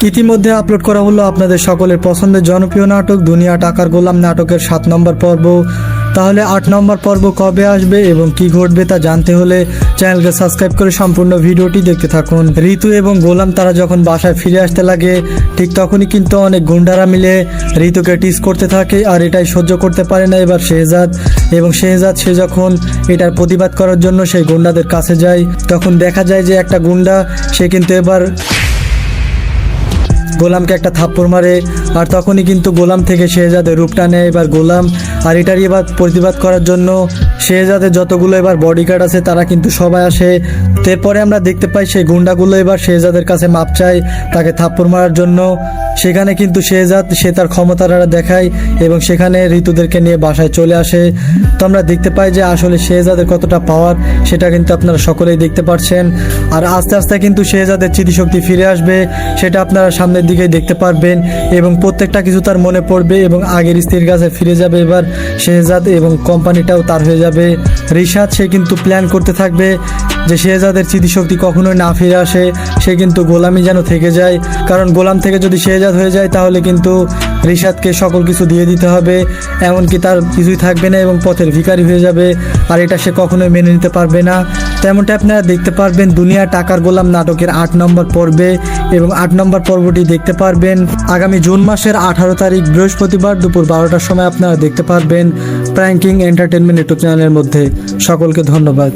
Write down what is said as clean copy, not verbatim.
ইতিমধ্যে আপলোড করা হলো আপনাদের সকলের পছন্দের জনপ্রিয় নাটক দুনিয়া টাকার গোলাম নাটকের 7 নম্বর পর্ব। তাহলে 8 নম্বর পর্ব কবে আসবে এবং কি ঘটবে তা জানতে হলে চ্যানেলকে সাবস্ক্রাইব করে সম্পূর্ণ ভিডিওটি দেখতে থাকুন। ঋতু এবং গোলাম তারা যখন বাসায় ফিরে আসতে লাগে ঠিক তখনই কিন্তু অনেক গুন্ডারা মিলে ঋতুকে টিস করতে থাকে, আর এটাই সহ্য করতে পারে না এবার শেহজাদ। এবং শেহজাদ সে যখন এটার প্রতিবাদ করার জন্য সেই গুন্ডাদের কাছে যায় তখন দেখা যায় যে একটা গুন্ডা সে কিন্তু এবার গোলামকে একটা থাপ্পড় মারে, আর তখনই কিন্তু গোলাম থেকে শেহজাদের রূপটা নেয় এবার গোলাম। আর এটারই এবার প্রতিবাদ করার জন্য শেহজাদের যতগুলো এবার বডিগার্ড আছে তারা কিন্তু সবাই আসে। এরপরে আমরা দেখতে পাই সেই গুন্ডাগুলো এবার শেহজাদের কাছে মাপ চায় তাকে থাপ্পড় মারার জন্য। সেখানে কিন্তু শেহজাদ সে তার ক্ষমতাটা দেখায় এবং সেখানে ঋতুদেরকে নিয়ে বাসায় চলে আসে। তো আমরা দেখতে পাই যে আসলে শেহজাদের কতটা পাওয়ার সেটা কিন্তু আপনারা সকলেই দেখতে পাচ্ছেন। আর আস্তে আস্তে কিন্তু শেহজাদের স্মৃতিশক্তি ফিরে আসবে, সেটা আপনারা সামনের দিকেই দেখতে পারবেন এবং প্রত্যেকটা কিছু তার মনে পড়বে এবং আগের স্ত্রীর কাছে ফিরে যাবে এবার শেহজাদ এবং কোম্পানিটাও তার হয়ে যাবে। রিশাদ সে কিন্তু প্ল্যান করতে থাকবে যে শেহজাদের স্মৃতিশক্তি কখনোই না ফিরে আসে, সে কিন্তু গোলামি যেন থেকে যায়, কারণ গোলাম থেকে যদি শেহজাদ হয়ে যায় তাহলে কিন্তু রিশাদকে সকল কিছু দিয়ে দিতে হবে, এমনকি তার কিছুই থাকবে না এবং পথের ভিখারি হয়ে যাবে। আর এটা সে কখনোই মেনে নিতে পারবে না। তেমনটা আপনারা দেখতে পারবেন দুনিয়া টাকার গোলাম নাটকের 8 নম্বর পর্বে এবং 8 নম্বর পর্বটি দেখতে পারবেন আগামী জুন মাসের 18 তারিখ বৃহস্পতিবার দুপুর 12টার সময় আপনারা দেখতে পারবেন প্রাইম কিং এন্টারটেনমেন্ট ইউটিউব চ্যানেলের মধ্যে। সকলকে ধন্যবাদ।